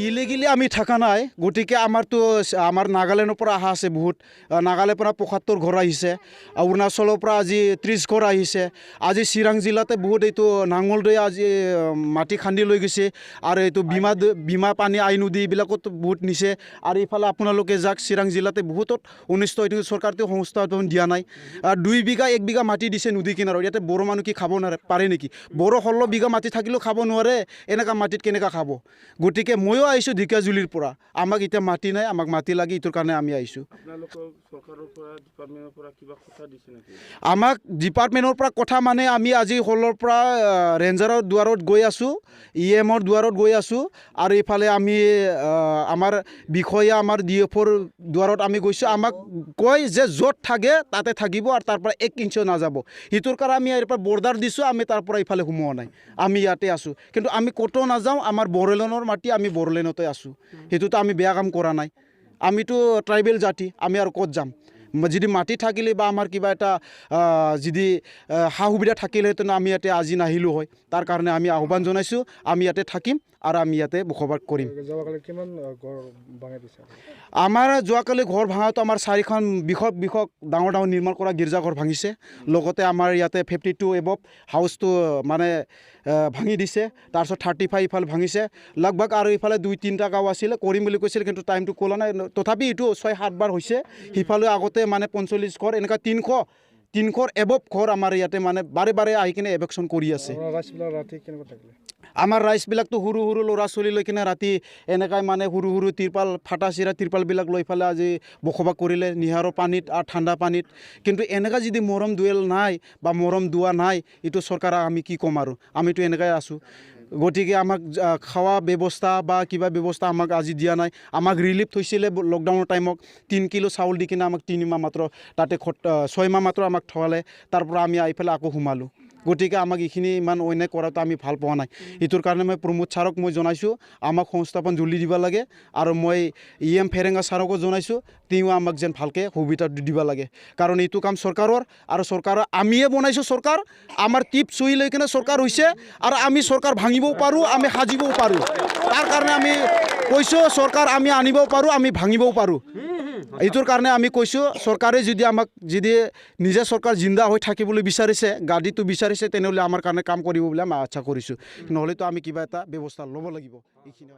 illegally আমি থাকা নাই গতিকে আমাৰতো আমাৰ নাগালেণ্ডৰ পৰা অহা আছে বহুত নাগালেণ্ডৰ পৰা ৭৫ ঘৰ আহিছে অৰুণাচলৰ পৰা আজি ৩০ ঘৰ আহিছে আজি চিৰাং জিলাতে বহুত এইটো নাঙলদৈ আজি মাটি খান্দি লৈ গৈছে আৰু এইটো বীমা পানী আই নদী এইবিলাকত বহুত নিছে আৰু ইফালে আপোনালোকে যাক চিৰাং জিলাতে বহুতত অনিষ্ট এইটো চৰকাৰটো সংস্থাপন দিয়া নাই 2 বিঘা 1 বিঘা মাটি দিছে নদী কিনাৰত ইয়াতে বড়ো মানুহ কি খাব নোৱাৰে পাৰে নেকি বড়ো 16 বিঘা মাটি থাকিলেও খাব নোৱাৰে এনেকা মাটিত কেনেকা খাব গতিকে ময়ো আহিছোঁ ঢেকিয়াজুলিৰ পৰা আমাক এতিয়া মাটি নাই আমাক মাটি লাগে ইটোৰ কাৰণে আমি আহিছোঁ আমাক ডিপাৰ্টমেণ্টৰ পৰা কথা মানে আমি আজি হলৰ পৰা ৰেঞ্জাৰৰ দুৱাৰত গৈ আছোঁ EMৰ দুৱাৰত গৈ আছোঁ আৰু ইফালে আমি আমাৰ বিষয়া আমাৰ DFৰ দুৱাৰত আমি গৈছোঁ আমাক কয় যে য'ত থাকে তাতে থাকিব আৰু তাৰ পৰা 1 ইঞ্চিও নাযাব সিটোৰ কাৰণে আমি ইয়াৰ পৰা বৰ্ডাৰ দিছোঁ আমি তাৰ পৰা ইফালে সোমোৱা নাই আমি ইয়াতে আছোঁ কিন্তু আমি ক'তো নাযাওঁ আমাৰ বড়োলেণ্ডৰ মাটি আমি বড়োলেণ্ডতে আছোঁ সেইটোতো আমি বেয়া কাম কৰা নাই আমিতো ট্ৰাইবেল জাতি আমি আৰু ক'ত যাম যদি মাটি থাকিলে বা আমাৰ কিবা এটা যদি সা সুবিধা থাকিলেহেঁতেন আমি ইয়াতে আজি নাহিলোঁ হয় তাৰ কাৰণে আমি আহ্বান জনাইছোঁ আমি ইয়াতে থাকিম আৰু আমি ইয়াতে বসবাস কৰিম আমাৰ যোৱাকালি ঘৰ ভাঙাটো আমাৰ 4খন বিশক ডাঙৰ নিৰ্মাণ কৰা গীৰ্জাঘৰ ভাঙিছে লগতে আমাৰ ইয়াতে 52 এবভ হাউচটো মানে ভাঙি দিছে তাৰপিছত 35 ইফালে ভাঙিছে লগভগ আৰু ইফালে 2-3টা গাঁও আছিলে কৰিম বুলি কৈছিল কিন্তু টাইমটো ক'লা নাই তথাপি এইটো 6-7 বাৰ হৈছে সিফালে আগতে মানে 45 ঘৰ এনেকুৱা 300 এবভ ঘৰ আমাৰ ইয়াতে মানে বাৰে আহি কিনে এভেকশ্যন কৰি আছে আমাৰ ৰাইজবিলাকতো সৰু ল'ৰা ছোৱালী লৈ কিনে ৰাতি এনেকৈ মানে সৰু তিৰপাল ফাটা চিৰা তিৰপালবিলাক লৈ পেলাই আজি বসবাস কৰিলে নিহাৰৰ পানীত আৰু ঠাণ্ডা পানীত কিন্তু এনেকুৱা যদি মৰম দুৱেল নাই বা মৰম দুৱা নাই এইটো চৰকাৰক আমি কি ক'ম আৰু আমিতো এনেকৈ আছোঁ গতিকে আমাক খাৱা ব্যৱস্থা বা কিবা ব্যৱস্থা আমাক আজি দিয়া নাই আমাক ৰিলিফ থৈছিলে লকডাউনৰ টাইমত 3 কিলো চাউল দি কিনে আমাক 3 মাহ মাত্ৰ তাতে 6 মাহ মাত্ৰ আমাক থৱালে তাৰ পৰা আমি আহি পেলাই আকৌ সোমালোঁ গতিকে আমাক এইখিনি ইমান অন্যায় কৰাটো আমি ভাল পোৱা নাই এইটোৰ কাৰণে মই প্ৰমোদ ছাৰক মই জনাইছোঁ আমাক সংস্থাপন জল্দি দিব লাগে আৰু মই EM ফেৰেঙা ছাৰকো জনাইছোঁ তেওঁ আমাক যেন ভালকৈ সুবিধা দিব লাগে কাৰণ এইটো কাম চৰকাৰৰ আৰু চৰকাৰৰ আমিয়ে বনাইছোঁ চৰকাৰ আমাৰ টিপ চুই লৈ কিনে চৰকাৰ হৈছে আৰু আমি চৰকাৰ ভাঙিবও পাৰোঁ আমি সাজিবও পাৰোঁ তাৰ কাৰণে আমি কৈছোঁ চৰকাৰ আমি আনিবও পাৰোঁ আমি ভাঙিবও পাৰোঁ এইটোৰ কাৰণে আমি কৈছোঁ চৰকাৰে যদি আমাক যদি নিজে চৰকাৰ জিন্দা হৈ থাকিবলৈ বিচাৰিছে গাড়ীটো বিচাৰিছে তেনেহ'লে আমাৰ কাৰণে কাম কৰিব বুলি আমি আশা কৰিছোঁ নহ'লেতো আমি কিবা এটা ব্যৱস্থা ল'ব লাগিব এইখিনি